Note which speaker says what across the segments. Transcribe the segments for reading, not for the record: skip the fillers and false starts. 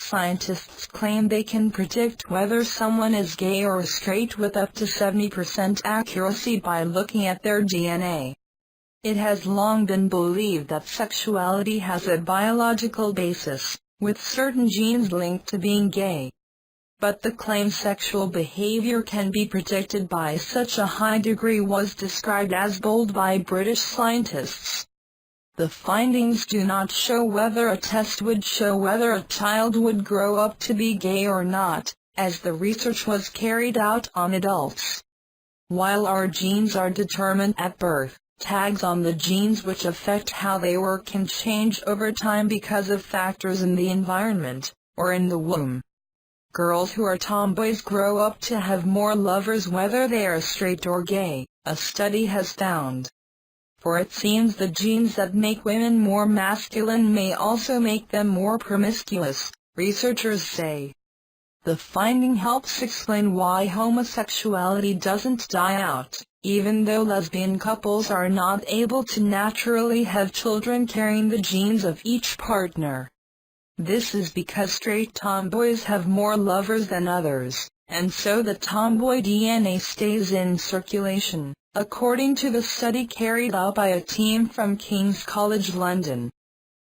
Speaker 1: Scientists claim they can predict whether someone is gay or straight with up to 70% accuracy by looking at their DNA. It has long been believed that sexuality has a biological basis, with certain genes linked to being gay. But the claim sexual behavior can be predicted by such a high degree was described as bold by British scientists. The findings do not show whether a test would show whether a child would grow up to be gay or not, as the research was carried out on adults. While our genes are determined at birth, tags on the genes which affect how they work can change over time because of factors in the environment, or in the womb. Girls who are tomboys grow up to have more lovers whether they are straight or gay, a study has found. For it seems the genes that make women more masculine may also make them more promiscuous, researchers say. The finding helps explain why homosexuality doesn't die out, even though lesbian couples are not able to naturally have children carrying the genes of each partner. This is because straight tomboys have more lovers than others, and so the tomboy DNA stays in circulation, according to the study carried out by a team from King's College London.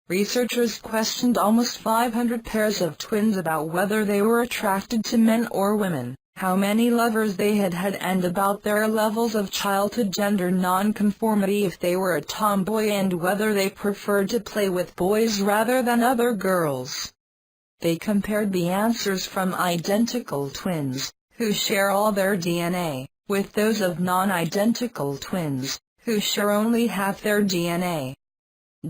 Speaker 1: Researchers questioned almost 500 pairs of twins about whether they were attracted to men or women, how many lovers they had had, and about their levels of childhood gender nonconformity if they were a tomboy, and whether they preferred to play with boys rather than other girls. They compared the answers from identical twins, who share all their DNA, with those of non-identical twins, who share only half their DNA.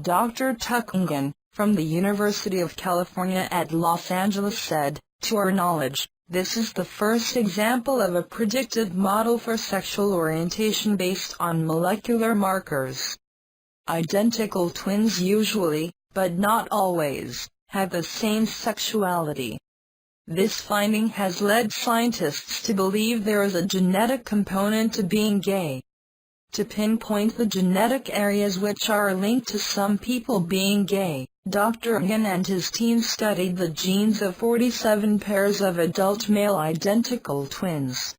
Speaker 1: Dr. Tuckingen, from the University of California at Los Angeles said, "To our knowledge, this is the first example of a predictive model for sexual orientation based on molecular markers. Identical twins usually, but not always, have the same sexuality." This finding has led scientists to believe there is a genetic component to being gay. To pinpoint the genetic areas which are linked to some people being gay, Dr. Tuckingen and his team studied the genes of 47 pairs of adult male identical twins.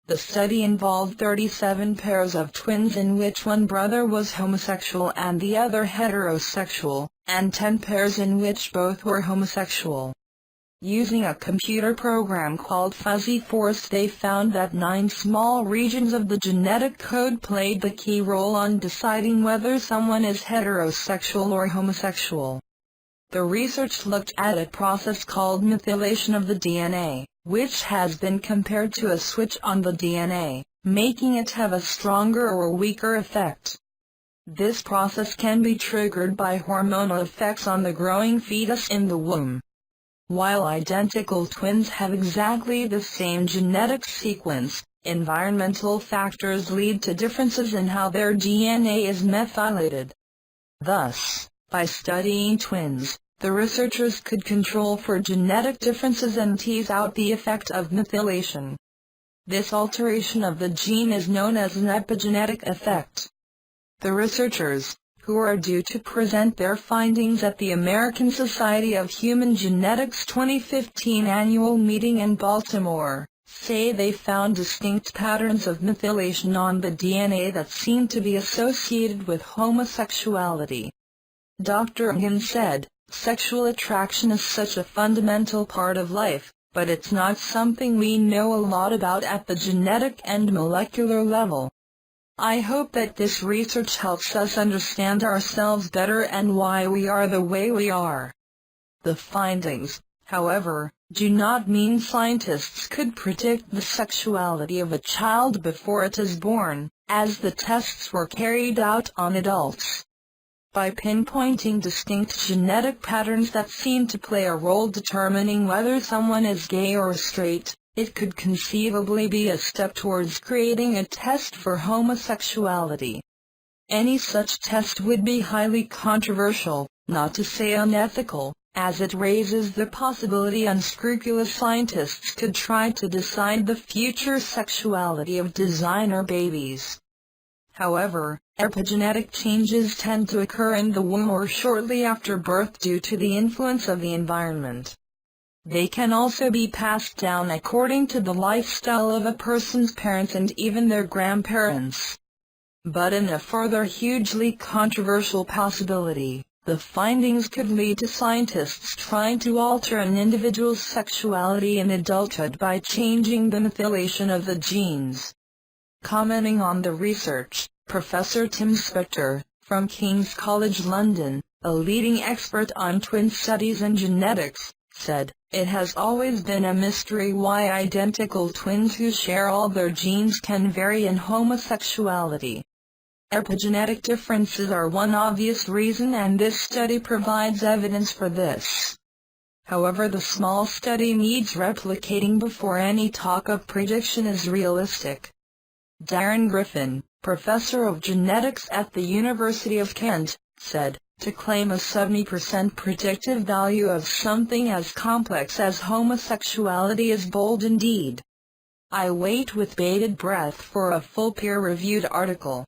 Speaker 1: The study involved 37 pairs of twins in which one brother was homosexual and the other heterosexual, and 10 pairs in which both were homosexual. Using a computer program called Fuzzy Force, they found that 9 small regions of the genetic code played the key role on deciding whether someone is heterosexual or homosexual. The research looked at a process called methylation of the DNA, which has been compared to a switch on the DNA, making it have a stronger or weaker effect. This process can be triggered by hormonal effects on the growing fetus in the womb. While identical twins have exactly the same genetic sequence, environmental factors lead to differences in how their DNA is methylated. Thus, by studying twins, the researchers could control for genetic differences and tease out the effect of methylation. This alteration of the gene is known as an epigenetic effect. The researchers, who are due to present their findings at the American Society of Human Genetics 2015 annual meeting in Baltimore, say they found distinct patterns of methylation on the DNA that seem to be associated with homosexuality. Dr. Tuckingen said, "Sexual attraction is such a fundamental part of life, but it's not something we know a lot about at the genetic and molecular level. I hope that this research helps us understand ourselves better and why we are the way we are." The findings, however, do not mean scientists could predict the sexuality of a child before it is born, as the tests were carried out on adults. By pinpointing distinct genetic patterns that seem to play a role determining whether someone is gay or straight, it could conceivably be a step towards creating a test for homosexuality. Any such test would be highly controversial, not to say unethical, as it raises the possibility unscrupulous scientists could try to decide the future sexuality of designer babies. However, epigenetic changes tend to occur in the womb or shortly after birth due to the influence of the environment. They can also be passed down according to the lifestyle of a person's parents and even their grandparents. But in a further hugely controversial possibility, the findings could lead to scientists trying to alter an individual's sexuality in adulthood by changing the methylation of the genes. Commenting on the research, Professor Tim Spector, from King's College London, a leading expert on twin studies and genetics, said, "It has always been a mystery why identical twins who share all their genes can vary in homosexuality. Epigenetic differences are one obvious reason, and this study provides evidence for this. However, the small study needs replicating before any talk of prediction is realistic." Darren Griffin, professor of genetics at the University of Kent, said, "To claim a 70% predictive value of something as complex as homosexuality is bold indeed. I wait with bated breath for a full peer-reviewed article.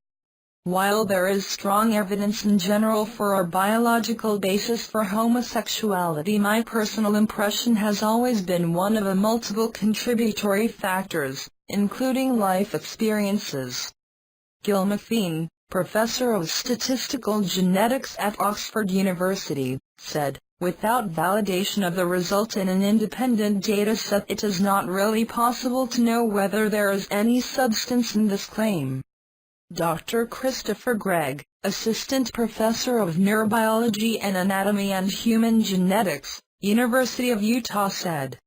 Speaker 1: While there is strong evidence in general for a biological basis for homosexuality, my personal impression has always been one of multiple contributory factors, including life experiences." Gil McFean, professor of statistical genetics at Oxford University, said, "Without validation of the result in an independent dataset, it is not really possible to know whether there is any substance in this claim." Dr. Christopher Gregg, assistant professor of neurobiology and anatomy and human genetics, University of Utah, said,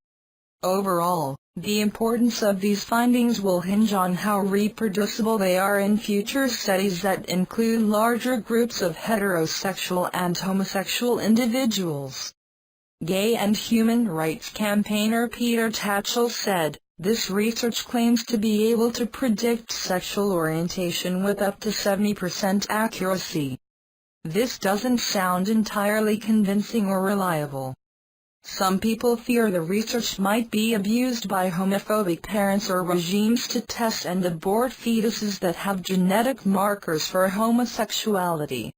Speaker 1: "Overall, the importance of these findings will hinge on how reproducible they are in future studies that include larger groups of heterosexual and homosexual individuals." Gay and human rights campaigner Peter Tatchell said, "This research claims to be able to predict sexual orientation with up to 70% accuracy. This doesn't sound entirely convincing or reliable. Some people fear the research might be abused by homophobic parents or regimes to test and abort fetuses that have genetic markers for homosexuality.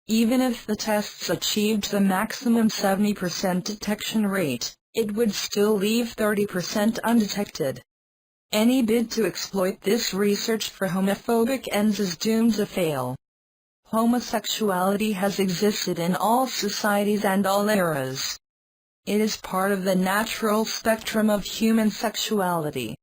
Speaker 1: Even if the tests achieved the maximum 70% detection rate, it would still leave 30% undetected. Any bid to exploit this research for homophobic ends is doomed to fail. Homosexuality has existed in all societies and all eras. It is part of the natural spectrum of human sexuality.